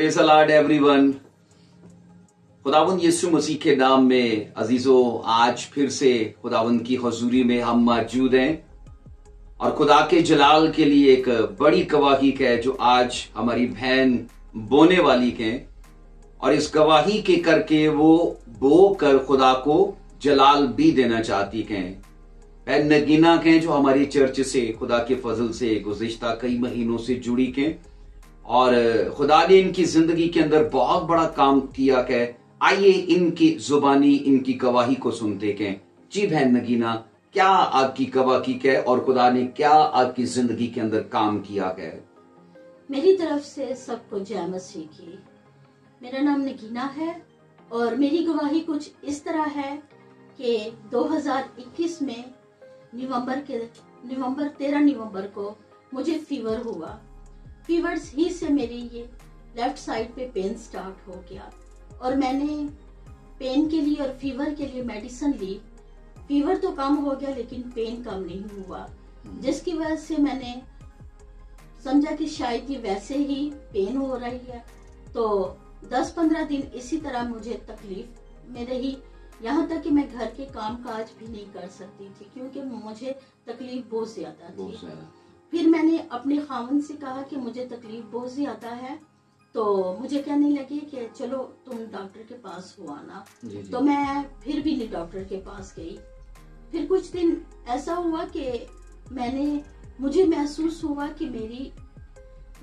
Praise the Lord everyone. खुदावंद यीशु मसीह के नाम में अजीजों, आज फिर से खुदावंद की हुजूरी में हम मौजूद हैं और खुदा के जलाल के लिए एक बड़ी गवाही है जो आज हमारी बहन बोने वाली है और इस गवाही के करके वो बो कर खुदा को जलाल भी देना चाहती हैं। बहन नगीना हैं जो हमारी चर्च से खुदा के फजल से गुज़िश्ता कई महीनों से जुड़ी हैं और खुदा ने इनकी जिंदगी के अंदर बहुत बड़ा काम किया है। आइए इनकी जुबानी इनकी गवाही को सुनते हैं। जी बहन नगीना, क्या आपकी गवाही है और खुदा ने क्या आपकी जिंदगी के अंदर काम किया है? मेरी तरफ से सबको जय मसीह की। मेरा नाम नगीना है और मेरी गवाही कुछ इस तरह है कि 2021 में नवंबर 13 नवंबर को मुझे फीवर हुआ। फीवर ही से मेरी ये लेफ्ट साइड पे पेन स्टार्ट हो गया और मैंने पेन के लिए और फीवर के लिए मेडिसिन ली। फीवर तो कम हो गया लेकिन पेन कम नहीं हुआ, जिसकी वजह से मैंने समझा कि शायद ये वैसे ही पेन हो रही है। तो 10-15 दिन इसी तरह मुझे तकलीफ में रही, यहाँ तक कि मैं घर के काम काज भी नहीं कर सकती थी क्योंकि मुझे तकलीफ बहुत ज्यादा थी। फिर मैंने अपने खावन से कहा कि मुझे तकलीफ बहुत ज्यादा है, तो मुझे कहने लगे कि चलो तुम डॉक्टर के पास हो आना। तो मैं फिर भी नहीं डॉक्टर के पास गई। फिर कुछ दिन ऐसा हुआ कि मुझे महसूस हुआ कि मेरी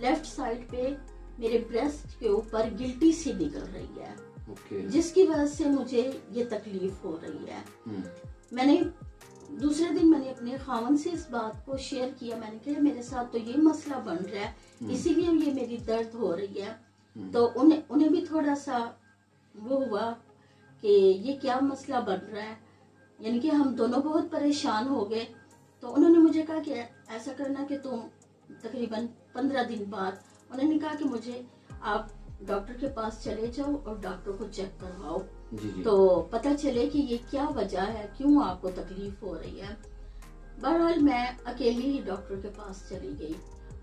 लेफ्ट साइड पे मेरे ब्रेस्ट के ऊपर गिल्टी सी निकल रही है, जिसकी वजह से मुझे ये तकलीफ हो रही है। दूसरे दिन मैंने अपने खावन से इस बात को शेयर किया। मैंने कहा मेरे साथ तो ये मसला बन रहा है, इसीलिए ये मेरी दर्द हो रही है। तो उन्हें भी थोड़ा सा वो हुआ कि ये क्या मसला बन रहा है, यानी कि हम दोनों बहुत परेशान हो गए। तो उन्होंने मुझे कहा कि ऐसा करना कि तुम तकरीबन 15 दिन बाद उन्होंने कहा कि मुझे आप डॉक्टर के पास चले जाओ और डॉक्टर को चेक करवाओ। तो पता चले कि ये क्या वजह है, क्यों आपको तकलीफ हो रही है। बहरहाल मैं अकेली ही डॉक्टर के पास चली गई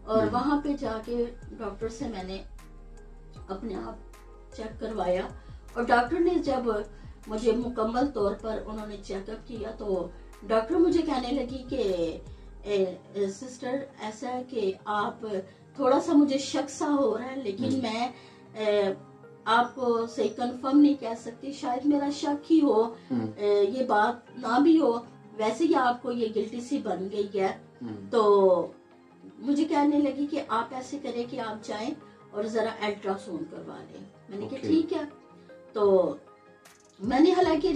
और वहां पे जाके डॉक्टर से मैंने अपने आप चेक करवाया और डॉक्टर ने जब मुझे मुकम्मल तौर पर उन्होंने चेकअप किया तो डॉक्टर मुझे कहने लगी कि सिस्टर ऐसा है कि आप थोड़ा सा मुझे शक सा हो रहा है, लेकिन मैं आपको सही कंफर्म नहीं कह सकती, शायद मेरा शक ही हो, ये बात ना भी हो, वैसे ही आपको ये गिल्टी सी बन गई है। तो मुझे कहने लगी कि आप ऐसे करें कि आप जाएं और जरा अल्ट्रासाउंड करवा लें। मैंने कहा ठीक है। तो मैंने हालांकि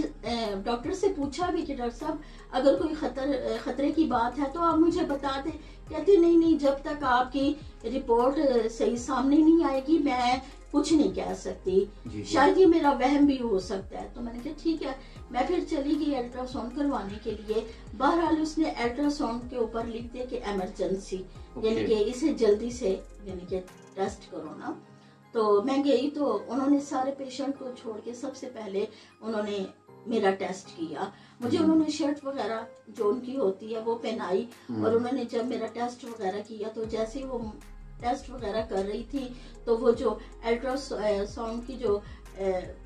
डॉक्टर से पूछा भी कि डॉक्टर साहब अगर कोई खतरे की बात है तो आप मुझे बता दें। कहती नहीं, जब तक आपकी रिपोर्ट सही सामने नहीं आएगी मैं कुछ नहीं कह सकती, शायद ये मेरा वहम भी हो सकता है। तो मैंने कहा ठीक है। मैं फिर चली गई अल्ट्रासाउंड करवाने के लिए। बहरहाल उसने अल्ट्रासाउंड के ऊपर लिख दिया कि इमरजेंसी, यानी कि इसे जल्दी से यानी कि टेस्ट करो ना। तो मैं गई तो उन्होंने सारे पेशेंट को छोड़ के सबसे पहले उन्होंने मेरा टेस्ट किया। मुझे उन्होंने शर्ट वगैरह जो उनकी होती है वो पहनाई और उन्होंने जब मेरा टेस्ट वगैरह किया तो जैसे वो टेस्ट वगैरह कर रही थी तो वो जो अल्ट्रासाउंड की जो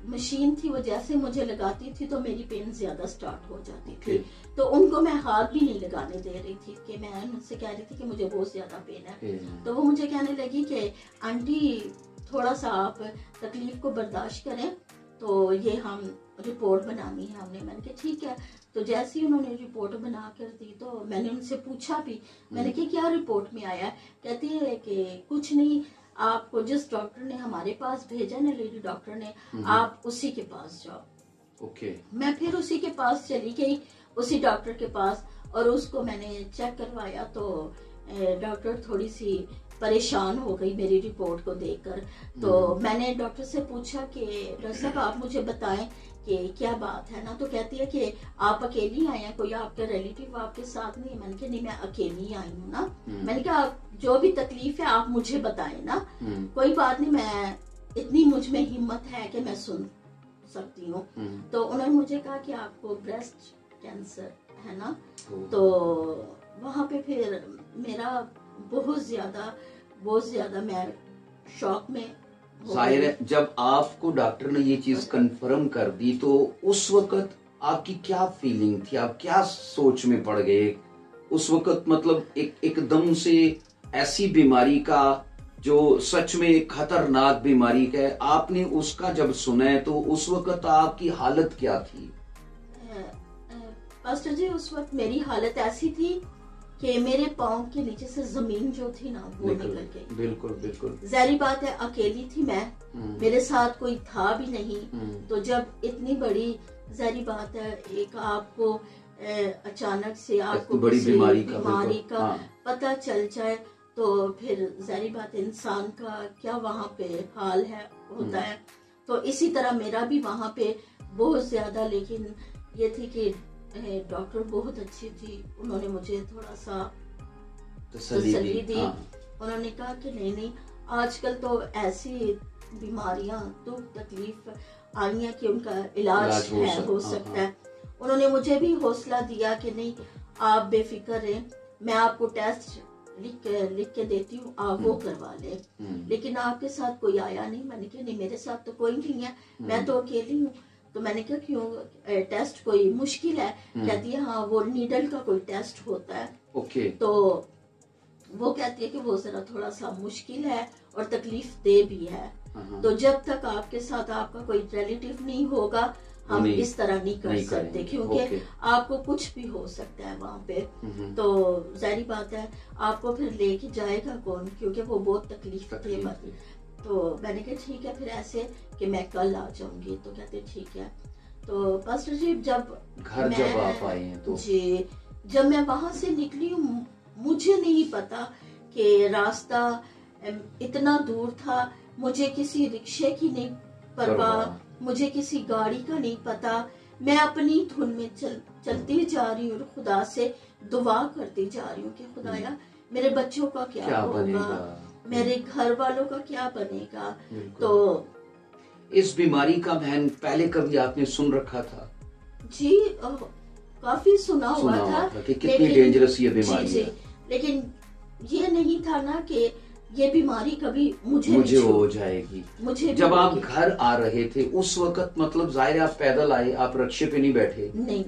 मशीन थी वो जैसे मुझे लगाती थी तो मेरी पेन ज्यादा स्टार्ट हो जाती थी। तो उनको मैं हाथ भी नहीं लगाने दे रही थी कि मैं उनसे कह रही थी कि मुझे बहुत ज्यादा पेन है। तो वो मुझे कहने लगी कि आंटी थोड़ा सा आप तकलीफ को बर्दाश्त करें, तो ये हम रिपोर्ट बनानी है हमने। मैंने कहा ठीक है। तो जैसे ही उन्होंने रिपोर्ट बना कर दी तो मैंने उनसे पूछा भी, मैंने कहा क्या रिपोर्ट में आया। कहती है कि कुछ नहीं, आपको जिस डॉक्टर ने हमारे पास भेजा ना, लेडी डॉक्टर ने, आप उसी के पास जाओ। मैं फिर उसी के पास चली गई, उसी डॉक्टर के पास, और उसको मैंने चेक करवाया। तो डॉक्टर थोड़ी सी परेशान हो गई मेरी रिपोर्ट को देखकर। तो मैंने डॉक्टर से पूछा कि डॉक्टर साहब आप मुझे बताएं कि क्या बात है ना। तो कहती है कि आप अकेली आई हैं, कोई आपके रिलेटिव आपके साथ नहीं है। मैंने कहा नहीं, मैं अकेली आई हूँ ना। मैंने कहा जो भी तकलीफ है आप मुझे बताएं ना, कोई बात नहीं, मैं इतनी मुझ में हिम्मत है कि मैं सुन सकती हूँ। तो उन्होंने मुझे कहा कि आपको ब्रेस्ट कैंसर है ना। तो वहां पे फिर मेरा बहुत ज्यादा मैं शॉक में जाहिर है जब आपको डॉक्टर ने ये चीज कंफर्म कर दी तो उस वक्त आपकी क्या फीलिंग थी, आप क्या सोच में पड़ गए उस वक्त? मतलब एकदम से ऐसी बीमारी का जो सच में खतरनाक बीमारी का है, आपने उसका जब सुना है तो उस वक्त आपकी हालत क्या थी? पास्टर जी, उस वक्त मेरी हालत ऐसी थी कि मेरे पाँव के नीचे से जमीन जो थी ना वो निकल गई। बिल्कुल बिल्कुल। जाहिर बात है, अकेली थी मैं, मेरे साथ कोई था भी नहीं। तो जब इतनी बड़ी, जाहिर बात है, एक आपको अचानक से आपको बड़ी बीमारी का पता चल जाए तो फिर जाहिर बात है इंसान का क्या वहाँ पे हाल है होता है। तो इसी तरह मेरा भी वहाँ पे बहुत ज्यादा, लेकिन ये थी कि डॉक्टर बहुत अच्छी थी, उन्होंने मुझे थोड़ा सा तसल्ली दी। उन्होंने कहा कि नहीं, आजकल तो ऐसी बीमारियां, दुख तकलीफ आई हैं कि उनका इलाज हो सकता है। उन्होंने मुझे भी हौसला दिया कि नहीं, आप बेफिक्र रहें, मैं आपको टेस्ट लिख के देती हूँ, आप वो करवा लें। लेकिन आपके साथ कोई आया नहीं। मैंने कहा नहीं, मेरे साथ तो कोई नहीं है, मैं तो अकेली हूँ। तो मैंने कहा क्यों, टेस्ट कोई मुश्किल है? कहती है हाँ, वो नीडल का कोई टेस्ट होता है। ओके। तो वो कहती है कि वो जरा थोड़ा सा मुश्किल है और तकलीफ दे भी है। तो जब तक आपके साथ आपका कोई रिलेटिव नहीं होगा, हम इस तरह नहीं कर सकते, क्योंकि आपको कुछ भी हो सकता है वहाँ पे। तो जाहिर बात है, आपको फिर लेके जाएगा कौन, क्योंकि वो बहुत तकलीफ दे। तो मैंने कहा ठीक है, फिर ऐसे कि मैं कल आ जाऊंगी। तो कहते ठीक है। तो पास्टर जी, जब आप आए हैं तो जी, जब मैं वहां से निकली हूँ, मुझे नहीं पता कि रास्ता इतना दूर था। मुझे किसी रिक्शे की नहीं परवाह, मुझे किसी गाड़ी का नहीं पता। मैं अपनी धुन में चलती जा रही हूँ, खुदा से दुआ करती जा रही हूँ कि खुदाया मेरे बच्चों का क्या होगा, मेरे घर वालों का क्या बनेगा। तो इस बीमारी का बहन पहले कभी आपने सुन रखा था? जी, काफी सुना हुआ था कि कितनी डेंजरस ये बीमारी है। लेकिन ये नहीं था ना कि ये बीमारी कभी मुझे हो जाएगी। जब आप घर आ रहे थे उस वक्त, मतलब जाहिर आप पैदल आए, आप रिक्शे पे नहीं बैठे? नहीं।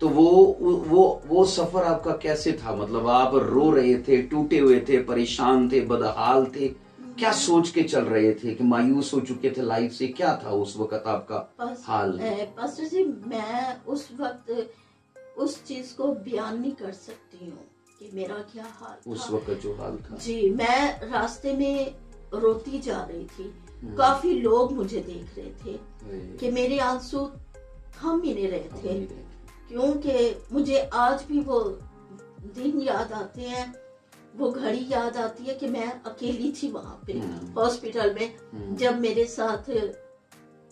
तो वो सफर आपका कैसे था? मतलब आप रो रहे थे, टूटे हुए थे, परेशान थे, बदहाल थे, क्या सोच के चल रहे थे कि मायूस हो चुके थे लाइफ से? क्या था उस वक्त आपका हाल? पास्टर जी, मैं उस वक्त उस चीज को बयान नहीं कर सकती हूँ कि मेरा क्या हाल था उस वक्त, जो हाल था। जी, मैं रास्ते में रोती जा रही थी। काफी लोग मुझे देख रहे थे कि मेरे आंसू थम ही नहीं रहे थे, क्योंकि मुझे आज भी वो दिन याद आते हैं, वो घड़ी याद आती है कि मैं अकेली थी वहां पे हॉस्पिटल में। जब मेरे साथ,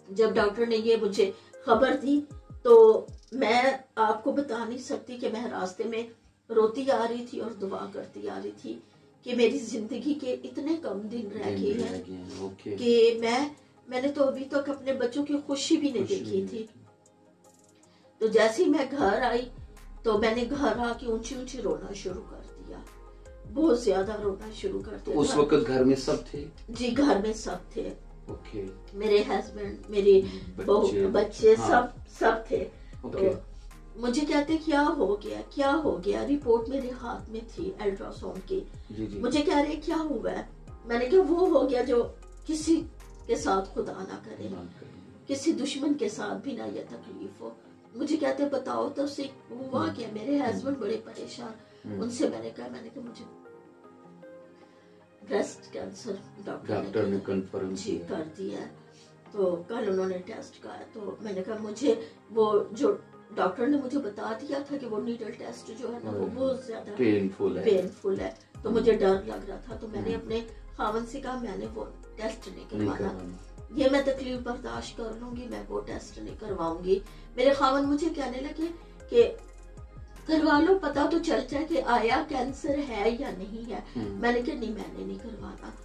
जब डॉक्टर ने ये मुझे खबर दी, तो मैं आपको बता नहीं सकती कि मैं रास्ते में रोती आ रही थी और दुआ करती आ रही थी कि मेरी जिंदगी के इतने कम दिन रह गए हैं कि मैंने तो अभी तक अपने बच्चों की खुशी भी नहीं देखी थी। तो जैसे ही मैं घर आई तो मैंने घर आके ऊंची ऊंची रोना शुरू कर दिया, बहुत ज्यादा रोना शुरू कर दिया। तो उस वक्त घर में सब थे? जी, घर में सब थे। ओके। मेरे हस्बैंड, मेरे बच्चे सब थे। तो मुझे कहते क्या हो गया। रिपोर्ट मेरे हाथ में थी अल्ट्रासाउंड की। मुझे कह रहे क्या हुआ है? मैंने कहा वो हो गया जो किसी के साथ खुदा ना करे, किसी दुश्मन के साथ भी ना ये तकलीफ हो। मुझे कहते बताओ तो हुआ क्या? मेरे हस्बैंड बड़े परेशान। उनसे मैंने कहा मुझे ब्रेस्ट कैंसर डॉक्टर ने कंफर्म कर दिया। तो कल उन्होंने टेस्ट किया। तो मैंने कहा मुझे वो जो डॉक्टर ने मुझे बता दिया था कि वो नीडल टेस्ट जो है ना वो बहुत ज्यादा पेनफुल है। तो मुझे डर लग रहा था। तो मैंने अपने खावन से कहा मैंने वो टेस्ट नहीं करवाना, ये मैं तकलीफ बर्दाश्त कर लूंगी, मैं वो टेस्ट नहीं करवाऊंगी। मेरे खावन मुझे कहने लगे कि करवा लो, पता तो चल जाए कि आया कैंसर है या नहीं है। मैंने कहा नहीं, मैंने नहीं करवाना।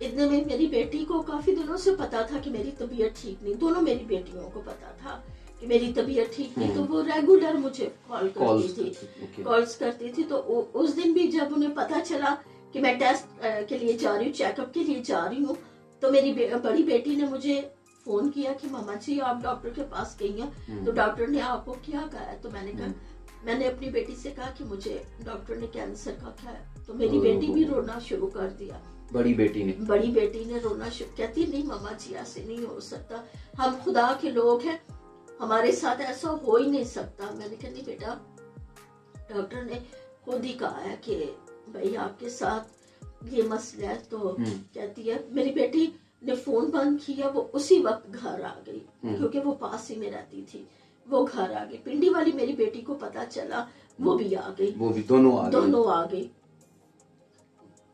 इतने में मेरी बेटी को काफी दिनों से पता था कि मेरी तबीयत ठीक नहीं, दोनों मेरी बेटियों को पता था कि मेरी तबीयत ठीक नहीं। तो वो रेगुलर मुझे कॉल्स करती थी। तो उस दिन भी जब उन्हें पता चला कि मैं टेस्ट के लिए जा रही हूँ, चेकअप के लिए जा रही हूँ, तो मेरी बड़ी बेटी ने मुझे फोन किया कि मामा जी आप डॉक्टर के पास गई हैं, तो डॉक्टर ने आपको क्या कहा है? तो मैंने कहा, मैंने अपनी बेटी से कहा कि मुझे डॉक्टर ने कैंसर का कहा है। तो मेरी बेटी भी रोना शुरू कर दिया। बड़ी बेटी ने रोना शुरू, कहती नहीं मामा जी ऐसे नहीं हो सकता, हम खुदा के लोग हैं, हमारे साथ ऐसा हो ही नहीं सकता। मैंने कहा नहीं बेटा, डॉक्टर ने खुद ही कहा है कि भाई आपके साथ ये मसला है। तो कहती है, मेरी बेटी ने फोन बंद किया, वो उसी वक्त घर आ गई क्योंकि वो पास ही में रहती थी। वो घर आ गई, पिंडी वाली मेरी बेटी को पता चला, वो भी आ गई, वो भी दोनों आ गई।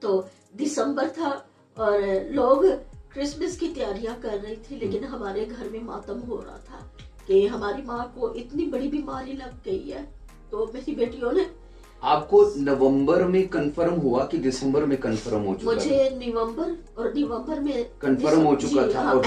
तो दिसंबर था और लोग क्रिसमस की तैयारियां कर रही थी, लेकिन हमारे घर में मातम हो रहा था कि हमारी माँ को इतनी बड़ी बीमारी लग गई है। तो मेरी बेटियों ने, आपको नवंबर में कंफर्म हुआ कि दिसंबर में कंफर्म हो चुका? मुझे नवंबर में कंफर्म हो चुका था और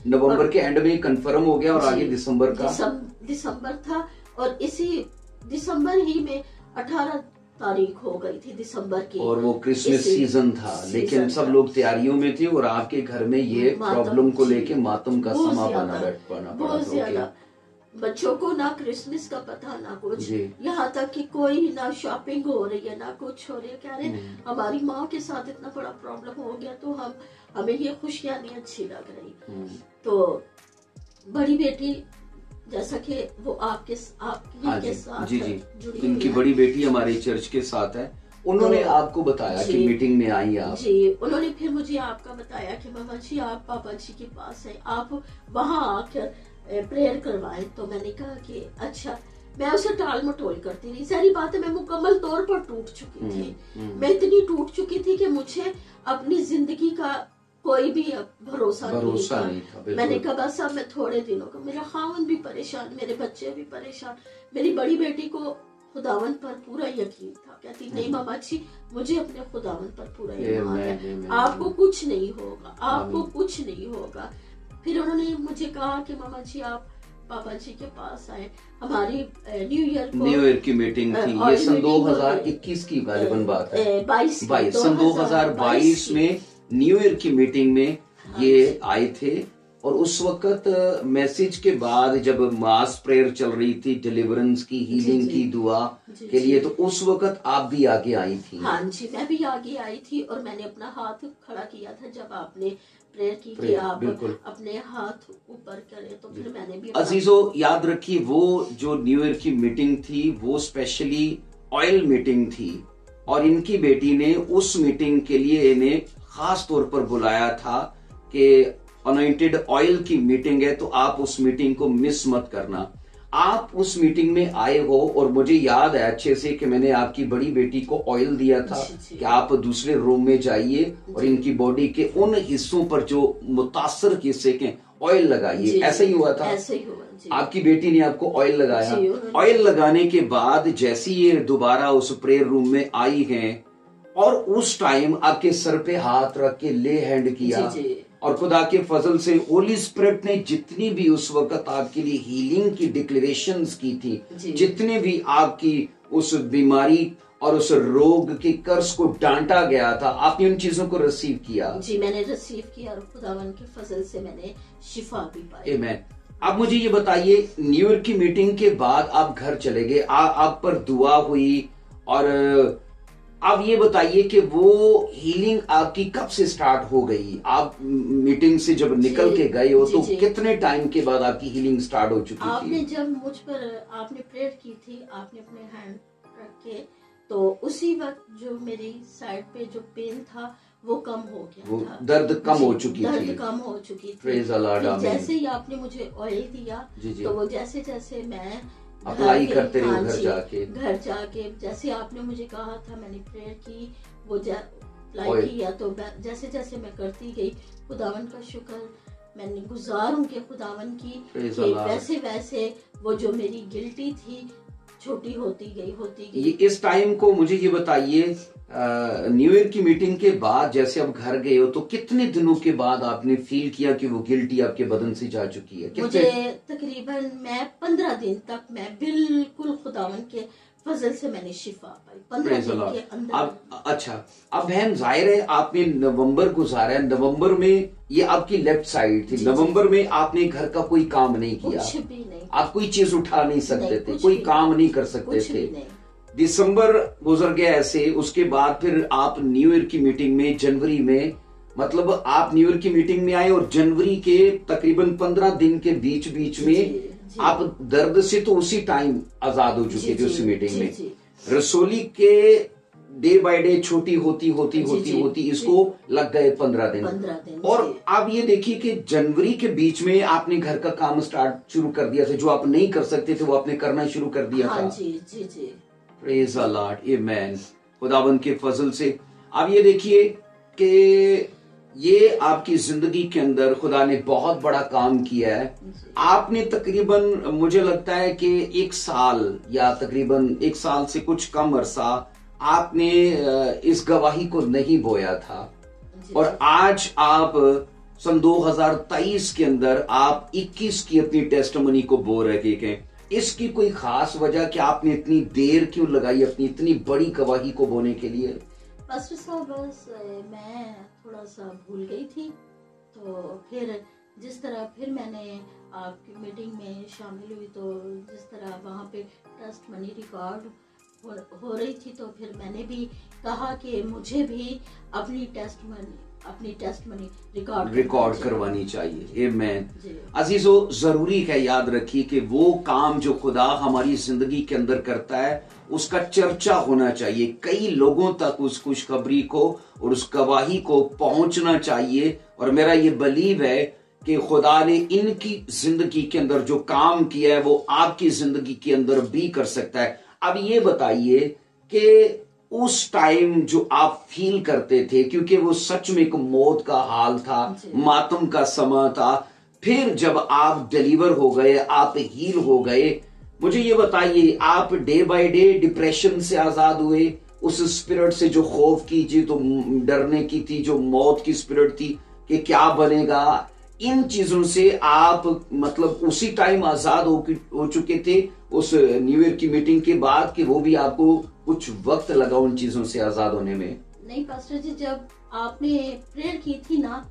नवंबर के एंड में कंफर्म हो गया और आगे दिसंबर का दिसंबर था। और इसी दिसंबर ही में 18 तारीख हो गई थी दिसंबर की, और वो क्रिसमस सीजन था, लेकिन सब लोग तैयारियों में थे और आपके घर में ये प्रॉब्लम को लेके मातम का समा बना पड़ा। बहुत ज्यादा, बच्चों को ना क्रिसमस का पता ना कुछ, यहाँ तक कि कोई ना शॉपिंग हो रही है ना कुछ हो रही है। कह रहे हमारी माँ के साथ इतना बड़ा प्रॉब्लम हो गया, तो हमें ये खुशियाँ नहीं अच्छी लग रही। तो बड़ी बेटी, जैसा कि वो आपके साथ जी, इनकी बड़ी बेटी हमारे चर्च के साथ है, उन्होंने आपको बताया कि मीटिंग में आई आप? जी, उन्होंने फिर मुझे आपका बताया कि मामा जी आप पापा जी के पास है, आप वहाँ आकर प्रेयर करवाएं। तो मैंने कहा कि अच्छा। मैं उसे टाल मटोल करती रही। सारी बातें, मैं मुकम्मल तौर पर टूट चुकी थी। मैं इतनी टूट चुकी थी कि मुझे अपनी जिंदगी का कोई भी भरोसा नहीं था। मैंने कहा बस अब मैं थोड़े दिनों का, मेरा खावन भी परेशान, मेरे बच्चे भी परेशान। मेरी बड़ी बेटी को खुदावन पर पूरा यकीन था, कहती नहीं मामा जी मुझे अपने खुदावन पर पूरा यकीन है, आपको कुछ नहीं होगा, आपको कुछ नहीं होगा। फिर उन्होंने मुझे कहा कि मामा जी आप पापा जी के पास आए। हमारी न्यू ईयर की मीटिंग थी, ये सन 2021 की गालिबन बात है, 2022 में न्यू ईयर की मीटिंग में ये आए थे। और उस वक्त मैसेज के बाद जब मास प्रेयर चल रही थी, डिलीवरेंस की, हीलिंग की दुआ के लिए, तो उस वक्त आप भी आगे आई थी? हाँ जी, मैं भी आगे आई थी और मैंने अपना हाथ खड़ा किया था जब आपने प्रेयर की कि आप अपने हाथ ऊपर करें। तो फिर मैंने भी, अजीजों याद रखिए, वो जो न्यू ईयर की मीटिंग थी वो स्पेशली ऑयल मीटिंग थी, और इनकी बेटी ने उस मीटिंग के लिए इन्हें खास तौर पर बुलाया था कि अनॉइंटेड ऑयल की मीटिंग है, तो आप उस मीटिंग को मिस मत करना। आप उस मीटिंग में आए हो और मुझे याद है अच्छे से कि मैंने आपकी बड़ी बेटी को ऑयल दिया था कि आप दूसरे रूम में जाइए और इनकी बॉडी के उन हिस्सों पर जो मुतासर हिस्से के ऑयल लगाइए। ऐसा ही हुआ था? ऐसा ही हुआ। आपकी बेटी ने आपको ऑयल लगाया। ऑयल लगाने के बाद जैसे ये दोबारा उस प्रेयर रूम में आई हैं और उस टाइम आपके सर पे हाथ रख के ले हैंड किया, और खुदा के फजल से होली स्पिरिट ने जितनी भी उस वक्त आपके लिए हीलिंग की डिक्लेरेशंस की थी, जितने भी आपकी उस बीमारी और उस रोग की कर्ज को डांटा गया था, आपने उन चीजों को रिसीव किया? जी, मैंने रिसीव किया और खुदावन के फजल से मैंने शिफा भी पाई। आमीन। अब मुझे ये बताइए, न्यू ईयर की मीटिंग के बाद आप घर चले गए, आप पर दुआ हुई, और अब ये बताइए कि वो हीलिंग आपकी कब से स्टार्ट हो गई? आप मीटिंग से जब निकल के गए हो तो कितने टाइम के बाद आपकी हीलिंग स्टार्ट हो चुकी थी? आपने जब मुझ पर आपने प्रेयर की थी, आपने अपने हैंड रख के, तो उसी वक्त जो मेरी साइड पे जो पेन था वो कम हो गया था, दर्द कम हो चुकी थी। दर्द कम हो चुकी थी। Praise the Lord. जैसे ही आपने मुझे ऑयल दिया, तो वो जैसे जैसे मैं अप्लाई करते रहे घर जाके जैसे आपने मुझे कहा था, मैंने प्रेयर की, वो अप्लाई किया, तो जैसे जैसे मैं करती गई, खुदावन का शुक्र मैंने गुजार हूँ कि खुदावन की, वैसे वैसे वो जो मेरी गिल्टी थी छोटी होती गई। इस टाइम को मुझे ये बताइए, न्यू ईयर की मीटिंग के बाद जैसे आप घर गए हो तो कितने दिनों के बाद आपने फील किया कि वो गिल्टी आपके बदन से जा चुकी है? मुझे तकरीबन 15 दिन तक मैं बिल्कुल खुदावन के फजल से मैंने शिफा पाई 15 Praise the दिन Lord. के अंदर। अब अच्छा, अब बहन जाहिर है आपने नवंबर गुजारा है, नवंबर में ये आपकी लेफ्ट साइड थी, जी, नवंबर में आपने घर का कोई काम नहीं किया, कुछ भी नहीं, आप कोई चीज उठा नहीं सकते नहीं, थे, कुछ कोई भी काम नहीं कर सकते कुछ थे। भी नहीं। दिसंबर गुजर गया ऐसे, उसके बाद फिर आप न्यू ईयर की मीटिंग में जनवरी में, मतलब आप न्यू ईयर की मीटिंग में आए और जनवरी के तकरीबन 15 दिन के बीच बीच में जी। आप दर्द से तो उसी टाइम आजाद हो चुके थे उस मीटिंग जी, में। जी। रसोली के डे बाय डे छोटी होती जी, इसको लग गए 15 दिन। 15 दिन। और जी। आप ये देखिए कि जनवरी के बीच में आपने घर का काम स्टार्ट शुरू कर दिया था, जो आप नहीं कर सकते थे वो आपने करना शुरू कर दिया हाँ था। जी, जी, जी। प्रेज द लॉर्ड, आमेन। खुदावंद के फजल से आप ये देखिए कि ये आपकी जिंदगी के अंदर खुदा ने बहुत बड़ा काम किया है। आपने तकरीबन, मुझे लगता है कि 1 साल या तकरीबन 1 साल से कुछ कम अरसा आपने इस गवाही को नहीं बोया था, और आज आप सन 2023 के अंदर आप 21 की अपनी टेस्टिमनी को बो रहे हैं। इसकी कोई खास वजह कि आपने इतनी देर क्यों लगाई अपनी इतनी बड़ी गवाही को बोने के लिए? पास्टर साहब, बस मैं थोड़ा सा भूल गई थी, तो फिर जिस तरह फिर मैंने आपकी मीटिंग में शामिल हुई, तो जिस तरह वहाँ पे टेस्ट मनी रिकॉर्ड हो रही थी, तो फिर मैंने भी कहा कि मुझे भी अपनी टेस्ट मनी रिकॉर्ड करवानी चाहिए। आमीन। अजीजो, जरूरी है, याद रखिए कि वो काम जो खुदा हमारी जिंदगी के अंदर करता है उसका चर्चा होना चाहिए, कई लोगों तक उस खुशखबरी को और उस गवाही को पहुंचना चाहिए। और मेरा ये बिलीव है कि खुदा ने इनकी जिंदगी के अंदर जो काम किया है वो आपकी जिंदगी के अंदर भी कर सकता है। अब ये बताइए कि उस टाइम जो आप फील करते थे, क्योंकि वो सच में एक मौत का हाल था, मातम का समय था, फिर जब आप डिलीवर हो गए, आप हील हो गए, मुझे ये बताइए, आप डे बाय डे डिप्रेशन से आजाद हुए, उस स्पिरिट से जो खौफ की जी, तो डरने की थी, जो मौत की स्पिरिट थी कि क्या बनेगा, इन चीजों से आप मतलब उसी टाइम आजाद हो चुके थे उस न्यू ईयर की मीटिंग के बाद, कि वो भी आपको कुछ वक्त लगा उन चीजों से आजाद होने में? नहीं पास्टर जी, जब आपने प्रेयर की थी ना,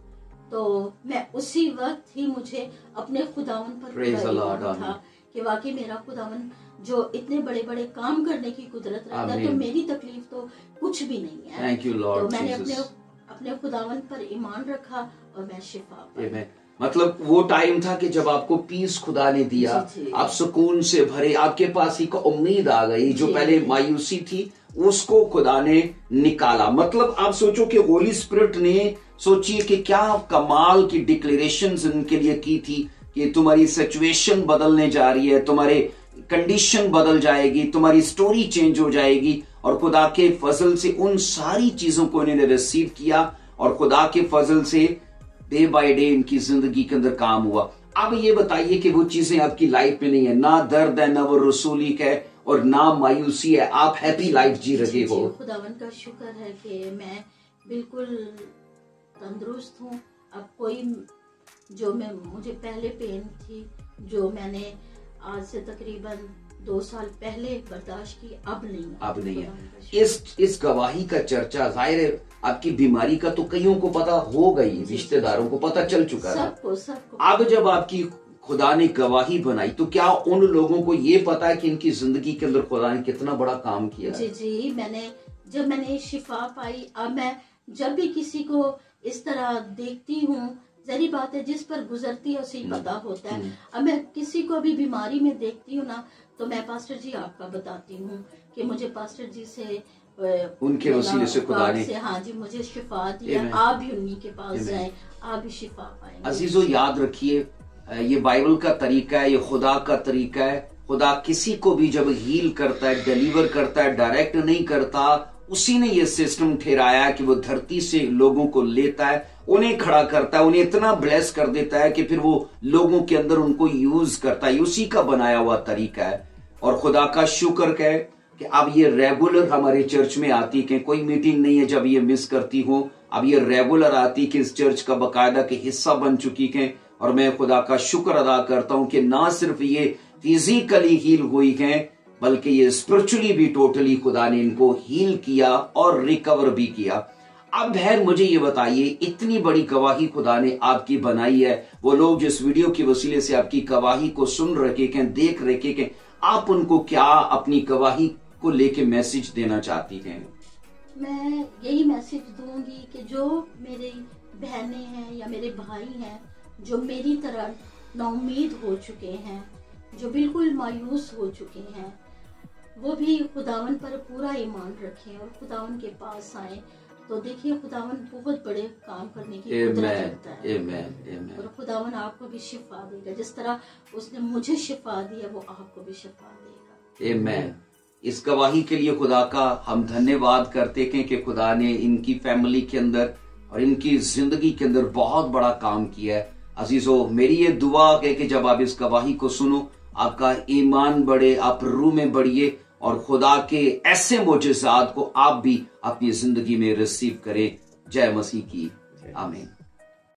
तो मैं उसी वक्त ही मुझे अपने खुदावन पर ईमान था कि वाकई मेरा खुदावन जो इतने बड़े बड़े काम करने की कुदरत रखता है, तो मेरी तकलीफ तो कुछ भी नहीं है। Thank you Lord. तो मैंने अपने खुदावन पर ईमान रखा और मैं शिफा पाई। मतलब वो टाइम था कि जब आपको पीस खुदा ने दिया, जी। आप सुकून से भरे, आपके पास एक उम्मीद आ गई, जो पहले मायूसी थी उसको खुदा ने निकाला। मतलब आप सोचो कि होली स्पिरिट ने, सोचिए कि क्या कमाल की डिक्लेरेशंस उनके लिए की थी कि तुम्हारी सिचुएशन बदलने जा रही है, तुम्हारे कंडीशन बदल जाएगी, तुम्हारी स्टोरी चेंज हो जाएगी। और खुदा के फजल से उन सारी चीजों को इन्होंने रिसीव किया, और खुदा के फजल से डे बाय डे इनकी जिंदगी के अंदर काम हुआ। अब ये बताइए कि वो चीजें आपकी लाइफ में नहीं है, ना दर्द है, ना वो रसूली है, और ना मायूसी है, आप हैप्पी लाइफ जी रहे हो। खुदावन का शुक्र है कि मैं बिल्कुल तंदुरुस्त हूँ। अब कोई जो मुझे पहले पेन थी, जो मैंने आज से तकरीबन 2 साल पहले बर्दाश्त की, अब नहीं है। इस गवाही का चर्चा, जाहिर है आपकी बीमारी का तो कईयों को पता हो गई, रिश्तेदारों को पता चल चुका था, सबको। अब जब आपकी खुदा ने गवाही बनाई, तो क्या उन लोगों को ये पता है कि इनकी जिंदगी के अंदर खुदा ने कितना बड़ा काम किया है? जी, जब मैंने शिफा पाई, अब मैं जब भी किसी को इस तरह देखती हूँ, जरी बात है, जिस पर गुजरती है उसे पता होता है। अब मैं किसी को भी बीमारी में देखती हूँ ना, तो मैं पास्टर जी आपका बताती हूँ कि मुझे पास्टर जी से, उनके वसीले से खुदा ने, हाँ जी, मुझे शिफा दिया। आप भी उन्हीं के पास जाएं, आप भी शिफा पाएंगे। अजीजों, याद रखिए, ये बाइबल का तरीका है, ये खुदा का तरीका है। खुदा किसी को भी जब हील करता है, डिलीवर करता है, डायरेक्ट नहीं करता। उसी ने ये सिस्टम ठहराया कि वो धरती से लोगों को लेता है, उन्हें खड़ा करता है, उन्हें इतना ब्लेस कर देता है कि फिर वो लोगों के अंदर उनको यूज करता है। उसी का बनाया हुआ तरीका है। और खुदा का शुक्र है कि अब ये रेगुलर हमारे चर्च में आती है, कोई मीटिंग नहीं है जब ये मिस करती हो, अब ये रेगुलर आती कि इस चर्च का बकायदा के हिस्सा बन चुकी है। और मैं खुदा का शुक्र अदा करता हूं कि ना सिर्फ ये फिजिकली हील हुई है, बल्कि ये स्पिरिचुअली भी टोटली खुदा ने इनको हील किया और रिकवर भी किया। अब बहन मुझे ये बताइए, इतनी बड़ी गवाही खुदा ने आपकी बनाई है, वो लोग जिस वीडियो के वसीले से आपकी गवाही को सुन रहे हैं, देख रहे हैं, आप उनको क्या अपनी गवाही को लेके मैसेज देना चाहती हैं? मैं यही मैसेज दूंगी कि जो मेरी बहनें हैं या मेरे भाई हैं जो मेरी तरह नाउम्मीद हो चुके हैं, जो बिल्कुल मायूस हो चुके हैं, वो भी खुदावन पर पूरा ईमान रखें और खुदावन के पास आए। तो देखिए खुदावन बहुत बड़े काम करने की कुदरत रखता है और खुदावन आपको भी शिफा देगा। जिस तरह उसने मुझे शिफा दी है वो आपको भी शिफा देगा। आमीन। इस गवाही के लिए खुदा का हम धन्यवाद करते हैं कि खुदा ने इनकी फैमिली के अंदर और इनकी जिंदगी के अंदर बहुत बड़ा काम किया है। अजीजों, मेरी ये दुआ है कि जब आप इस गवाही को सुनो, आपका ईमान बढ़े, आप रूह में बढ़िए और खुदा के ऐसे मोजज़ात को आप भी अपनी जिंदगी में रिसीव करें। जय मसीह की। आमीन।